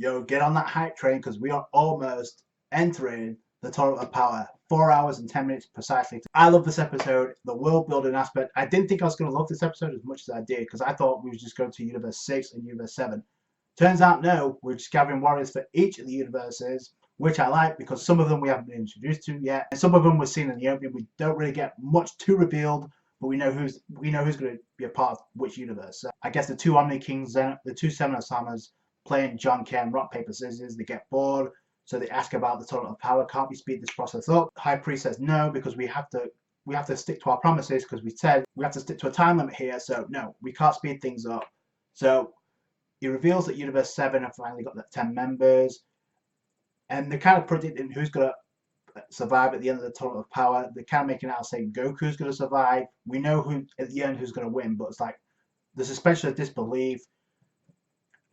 yo, get on that hype train because we are almost entering the Tournament of Power. 4 hours and 10 minutes precisely. I love this episode, the world building aspect. I didn't think I was going to love this episode as much as I did because I thought we would just go to Universe 6 and Universe 7. Turns out, no, we're just gathering warriors for each of the universes, which I like because some of them we haven't been introduced to yet, and some of them we've seen in the opening. We don't really get much too revealed, but we know who's going to be a part of which universe. So I guess the two Omni Kings, the two Seven-Osamas playing John Ken, rock paper scissors. They get bored, so they ask about the Tournament of Power. Can't we speed this process up? High Priest says no because we have to stick to our promises because we said we have to stick to a time limit here. So no, we can't speed things up. So he reveals that Universe 7 have finally got the 10 members, and they're kind of predicting who's going to survive at the end of the Tournament of Power. They're kind of making out saying Goku's going to survive. We know who at the end who's going to win, but it's like the suspension of disbelief.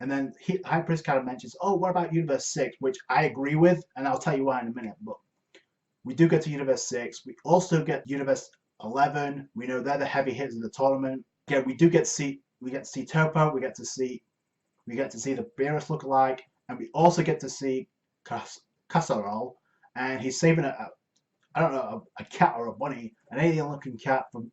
And then High Priest kind of mentions, oh, what about Universe 6, which I agree with, and I'll tell you why in a minute. But we do get to Universe 6. We also get Universe 11. We know they're the heavy hitters of the tournament. Yeah, we get to see Topo. We get to see the Beerus lookalike, and we also get to see Casserole, and he's saving a cat or a bunny, an alien-looking cat from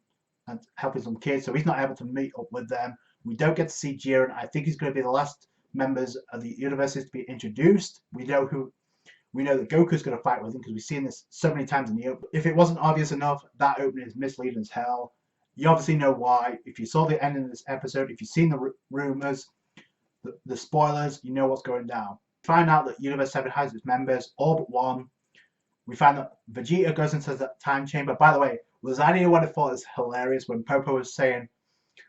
and helping some kids. So he's not able to meet up with them. We don't get to see Jiren. I think he's going to be the last members of the universes to be introduced. We know that Goku's going to fight with him because we've seen this so many times in the opening. If it wasn't obvious enough, that opening is misleading as hell. You obviously know why. If you saw the ending of this episode, if you've seen the rumors, the spoilers, you know what's going down. Find out that Universe 7 has its members, all but one. We find that Vegeta goes into the time chamber. By the way, was anyone who thought it was hilarious when Popo was saying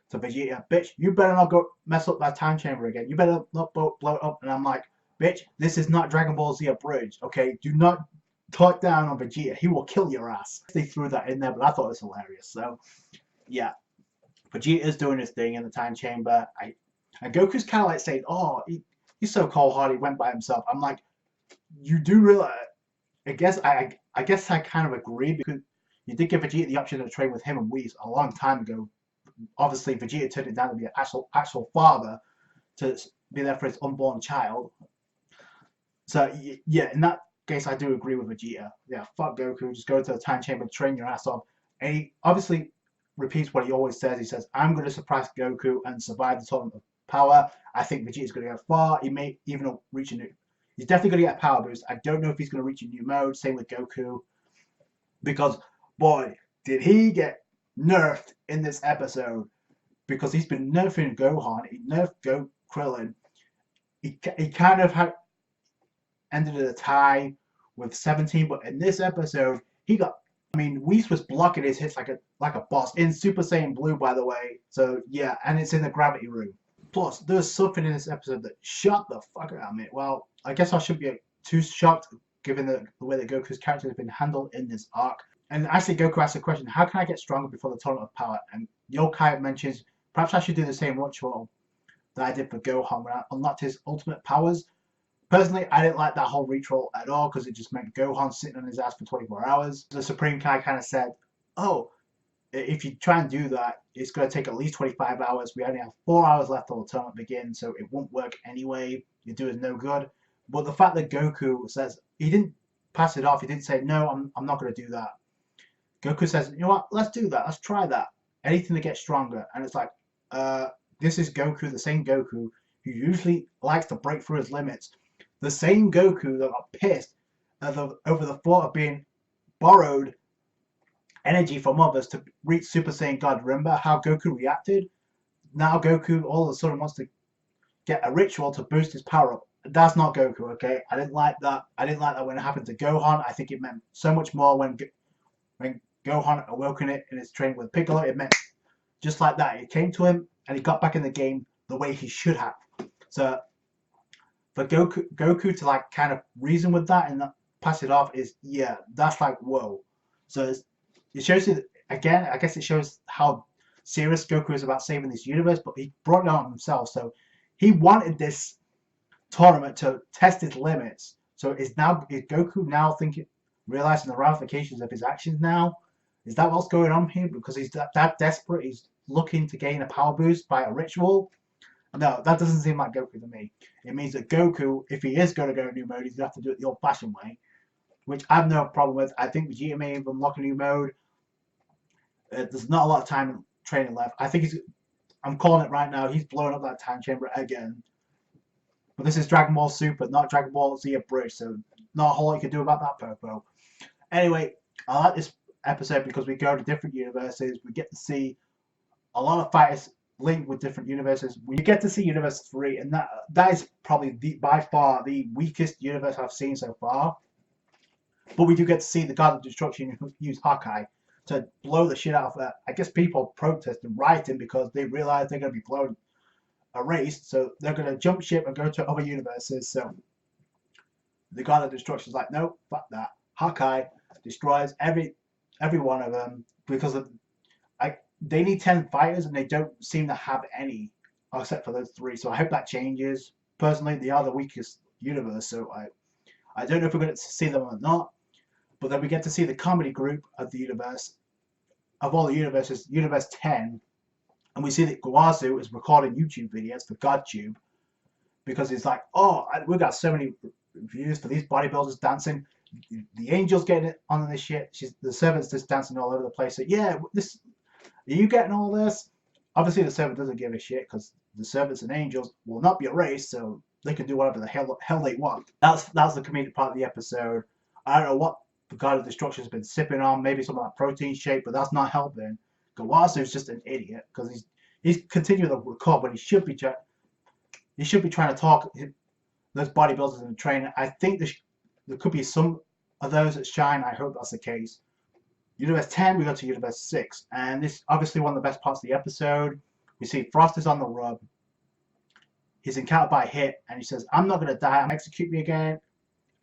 to Vegeta, bitch, you better not go mess up that time chamber again. You better not blow it up. And I'm like, bitch, this is not Dragon Ball Z Abridged, okay? Do not talk down on Vegeta. He will kill your ass. They threw that in there, but I thought it was hilarious. So, yeah. Vegeta's doing his thing in the time chamber. And Goku's kind of like saying, oh, he's so cold-hearted, he went by himself. I'm like, you do realize, I guess I kind of agree because you did give Vegeta the option to train with him and Whis a long time ago. Obviously, Vegeta turned it down to be an actual father, to be there for his unborn child. So, yeah, in that case, I do agree with Vegeta. Yeah, fuck Goku, just go to the time chamber, train your ass off. And he obviously repeats what he always says. He says, I'm going to surprise Goku and survive the Tournament of Power. I think Vegeta's going to go far. He may even reach a new... He's definitely going to get a power boost. I don't know if he's going to reach a new mode. Same with Goku. Because, boy, did he get nerfed in this episode. Because he's been nerfing Gohan. He nerfed Krillin. He kind of had ended at a tie with 17. But in this episode, he got... I mean, Whis was blocking his hits like a boss. In Super Saiyan Blue, by the way. So, yeah. And it's in the gravity room. Plus, there's something in this episode that shocked the fuck out of me. Well, I guess I shouldn't be too shocked given the way that Goku's character has been handled in this arc. And actually, Goku asks the question, how can I get stronger before the Tournament of Power? And Yokai mentions, perhaps I should do the same ritual that I did for Gohan when I unlocked his ultimate powers. Personally, I didn't like that whole ritual at all because it just meant Gohan sitting on his ass for 24 hours. The Supreme Kai kind of said, oh, if you try and do that, it's going to take at least 25 hours. We only have 4 hours left till the tournament begins, so it won't work anyway. You do us no good. But the fact that Goku says, he didn't pass it off. He didn't say, no, I'm not going to do that. Goku says, you know what, let's do that. Let's try that. Anything to get stronger. And it's like, this is Goku, the same Goku who usually likes to break through his limits. The same Goku that got pissed over the thought of being borrowed energy from others to reach Super Saiyan God. Remember how Goku reacted? Now Goku all of a sudden wants to get a ritual to boost his power up. That's not Goku, okay? I didn't like that. I didn't like that when it happened to Gohan. I think it meant so much more when Gohan awoken it in his training with Piccolo. It meant just like that. It came to him and he got back in the game the way he should have. So for Goku to like kind of reason with that and not pass it off is, yeah, that's like, whoa. So it shows you, again, I guess it shows how serious Goku is about saving this universe, but he brought it on himself. So he wanted this tournament to test his limits. So is Goku now realizing the ramifications of his actions now? Is that what's going on here? Because he's that desperate, he's looking to gain a power boost by a ritual? No, that doesn't seem like Goku to me. It means that Goku, if he is going to go new mode, he's going to have to do it the old-fashioned way, which I have no problem with. I think Vegeta may unlock a new mode. There's not a lot of time in training left. I think I'm calling it right now. He's blowing up that time chamber again. But this is Dragon Ball Super, not Dragon Ball Z Abridged, so not a whole lot you can do about that, Popo. Anyway, I like this episode because we go to different universes. We get to see a lot of fighters linked with different universes. We get to see Universe 3, and that is probably by far the weakest universe I've seen so far. But we do get to see the God of Destruction use Hawkeye to blow the shit out of I guess people protesting, rioting because they realize they're going to be erased, so they're going to jump ship and go to other universes. So the God of Destruction is like, no, fuck that. Hawkeye destroys every one of them because they need 10 fighters and they don't seem to have any except for those 3. So I hope that changes. Personally, they are the weakest universe, so I don't know if we're going to see them or not. But then we get to see the comedy group of the universe, of all the universes, Universe 10. And we see that Guazu is recording YouTube videos for GodTube because he's like, oh, we've got so many views for these bodybuilders dancing. The Angel's getting it on this shit. The servant's just dancing all over the place. So yeah, are you getting all this? Obviously, the servant doesn't give a shit because the servants and angels will not be erased, so they can do whatever the hell they want. That's the comedic part of the episode. I don't know what the God of Destruction has been sipping on, maybe some of that protein shake, but that's not helping. Gawasu's just an idiot because he's continuing to record, but he should be trying to talk those bodybuilders in the training. I think there could be some of those that shine. I hope that's the case. Universe 10, we go to Universe 6, and this is obviously one of the best parts of the episode. We see Frost is on the rub. He's encountered by a hit, and he says, I'm not going to die, I'm execute me again.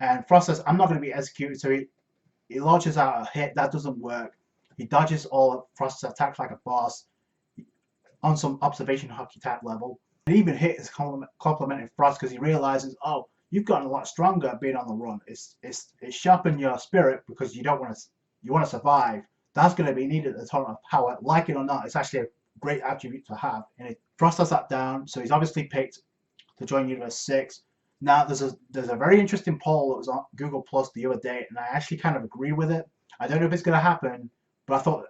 And Frost says, I'm not going to be executed, so he launches out a hit. That doesn't work. He dodges all of Frost's attacks like a boss on some observation hockey type level. And even Hit is complimenting Frost because he realizes, oh, you've gotten a lot stronger being on the run. It's sharpened your spirit because you want to survive. That's going to be needed at the tournament of power. Like it or not, it's actually a great attribute to have. And Frost has that down, so he's obviously picked to join Universe 6. Now, there's a very interesting poll that was on Google Plus the other day, and I actually kind of agree with it. I don't know if it's going to happen, but I thought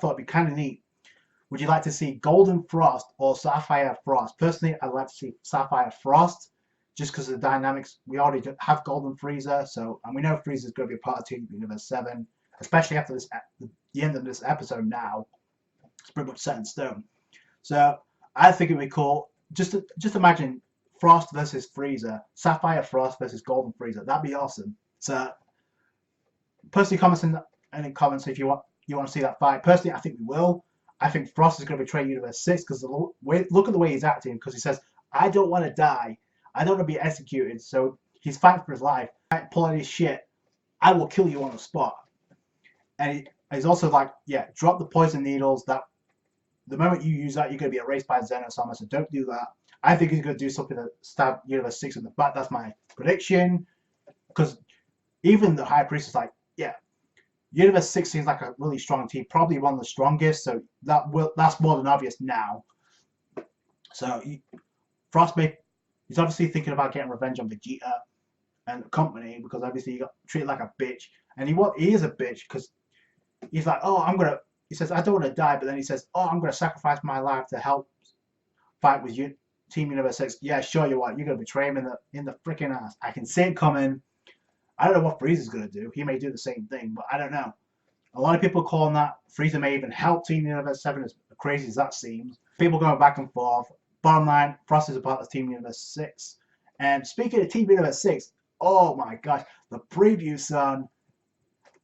it'd be kind of neat. Would you like to see Golden Frost or Sapphire Frost? Personally, I'd like to see Sapphire Frost, just because of the dynamics. We already have Golden Frieza, and we know Frieza's going to be a part of Team Universe 7, especially after the end of this episode. Now it's pretty much set in stone. So I think it'd be cool. Just imagine Frost versus Frieza, Sapphire Frost versus Golden Frieza. That'd be awesome. So personally, comments in the comments if you want to see that fight. Personally, I think we will. I think Frost is going to betray Universe 6 because look at the way he's acting. Because he says, "I don't want to die. I don't want to be executed." So he's fighting for his life. Pull any shit. I will kill you on the spot. And he's also like, yeah, drop the poison needles. That the moment you use that, you're going to be erased by Xenosama. So don't do that. I think he's going to do something to stab Universe 6 in the back. That's my prediction. Because even the High Priest is like, yeah, Universe 6 seems like a really strong team. Probably one of the strongest. So that's more than obvious now. So Frost he's obviously thinking about getting revenge on Vegeta and company. Because obviously he got treated like a bitch. And he is a bitch because he's like, oh, he says, I don't want to die. But then he says, oh, I'm going to sacrifice my life to help fight with you. Team Universe 6, yeah, sure you are. You're gonna betray him in the freaking ass. I can see it coming. I don't know what Frieza's gonna do. He may do the same thing, but I don't know. A lot of people calling that Frieza may even help Team Universe 7, as crazy as that seems. People going back and forth. Bottom line, Frost is a part of Team Universe 6. And speaking of Team Universe 6, oh my gosh, the preview, son.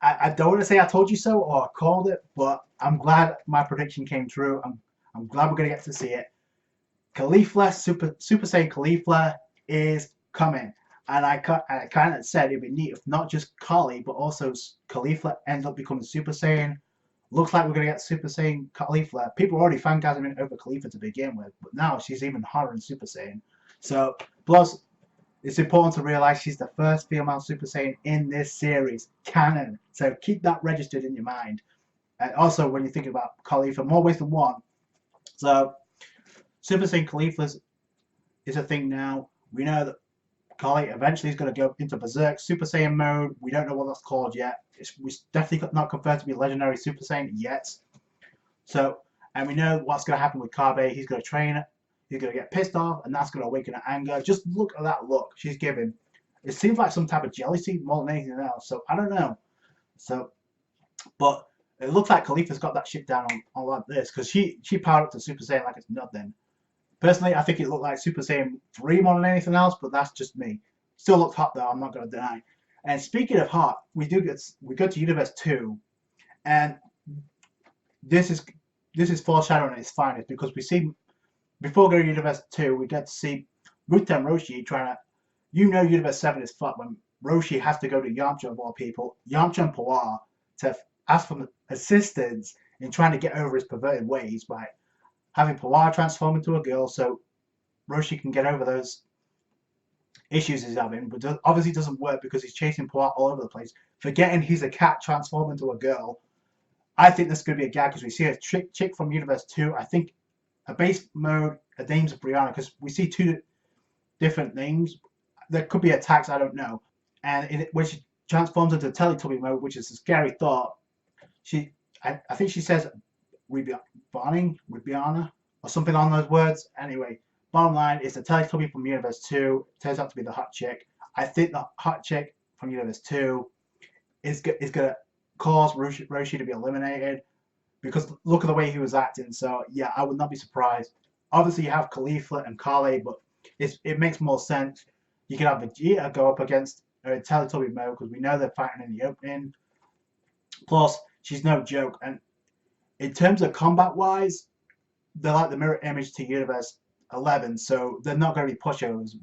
I don't want to say I told you so or I called it, but I'm glad my prediction came true. I'm glad we're gonna get to see it. Caulifla, Super Saiyan Caulifla is coming. And I kind of said it'd be neat if not just Kali, but also Caulifla ends up becoming Super Saiyan. Looks like we're going to get Super Saiyan Caulifla. People are already fangasming over Caulifla to begin with, but now she's even hotter than Super Saiyan. So, plus, it's important to realize she's the first female Super Saiyan in this series. Canon. So keep that registered in your mind. And also, when you're thinking about Caulifla, more ways than one. So, Super Saiyan Caulifla's is a thing now. We know that Kali eventually is going to go into Berserk Super Saiyan mode. We don't know what that's called yet. We definitely not confirmed to be Legendary Super Saiyan yet. So, and we know what's going to happen with Kabe. He's going to train it. He's going to get pissed off, and that's going to awaken her anger. Just look at that look she's giving. It seems like some type of jealousy more than anything else. So, I don't know. So, but it looks like Khalifa's got that shit down on like this, because she powered up to Super Saiyan like it's nothing. Personally, I think it looked like Super Saiyan 3 more than anything else, but that's just me. Still looks hot though, I'm not going to deny. And speaking of hot, we go to Universe 2, and this is foreshadowing at its finest, because we see, before going to Universe 2, we get to see Ruta and Roshi trying to, Universe 7 is fucked when Roshi has to go to Yamcha of all people, Yamcha and Puar, to ask for assistance in trying to get over his perverted ways by having Puar transform into a girl so Roshi can get over those issues he's having, but obviously doesn't work because he's chasing Puar all over the place, forgetting he's a cat transformed into a girl. I think this is going to be a gag, because we see a chick from Universe 2, I think a base mode, a name's Brianna, because we see 2 different names. There could be attacks, I don't know. And when she transforms into Teletubby mode, which is a scary thought, I think she says Ribiana, or something on those words. Anyway, bottom line, it's a Teletubby from Universe 2. Turns out to be the hot chick. I think the hot chick from Universe 2 is going to cause Roshi to be eliminated, because look at the way he was acting. So yeah, I would not be surprised. Obviously you have Khalifa and Kale, but it makes more sense. You can have Vegeta go up against Teletubby mode, because we know they're fighting in the opening. Plus, she's no joke. And in terms of combat-wise, they're like the mirror image to Universe 11, so they're not going to be pushovers.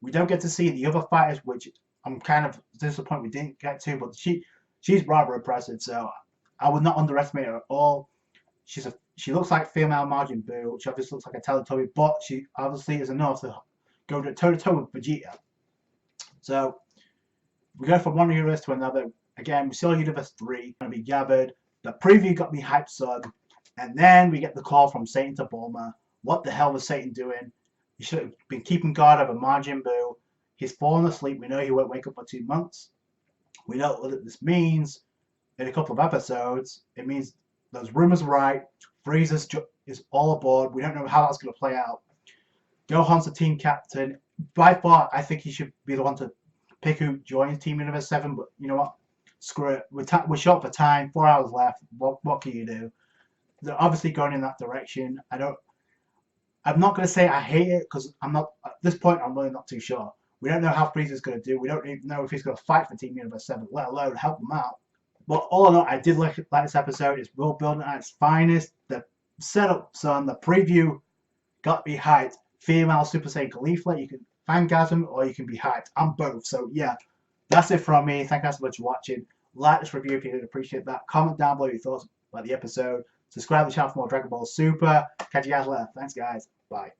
We don't get to see the other fighters, which I'm kind of disappointed we didn't get to, but she's rather impressive, so I would not underestimate her at all. She looks like female Majin Buu, which obviously looks like a Teletubby, but she obviously is enough to go toe-to-toe with Vegeta. So, we go from one universe to another. Again, we saw Universe 3 going to be gathered. The preview got me hyped, son. And then we get the call from Satan to Bulma. What the hell was Satan doing? He should have been keeping guard over Majin Buu. He's fallen asleep. We know he won't wake up for 2 months. We know what this means in a couple of episodes. It means those rumors are right. Frieza is all aboard. We don't know how that's going to play out. Gohan's the team captain. By far, I think he should be the one to pick who joins Team Universe 7, but you know what? Screw it. We're short for time. 4 hours left. What can you do? They're obviously going in that direction. I'm not going to say I hate it, because I'm not, at this point, I'm really not too sure. We don't know how Frieza's going to do. We don't even know if he's going to fight for Team Universe 7, let alone help them out. But all in all, I did like this episode. It's world building at its finest. The setup, son, the preview got me hyped. Female Super Saiyan Khalifa, you can fangasm or you can be hyped. I'm both. So yeah, that's it from me. Thank you so much for watching. Like this review if you did appreciate that. Comment down below your thoughts about the episode. Subscribe to the channel for more Dragon Ball Super. Catch you guys later. Thanks guys. Bye.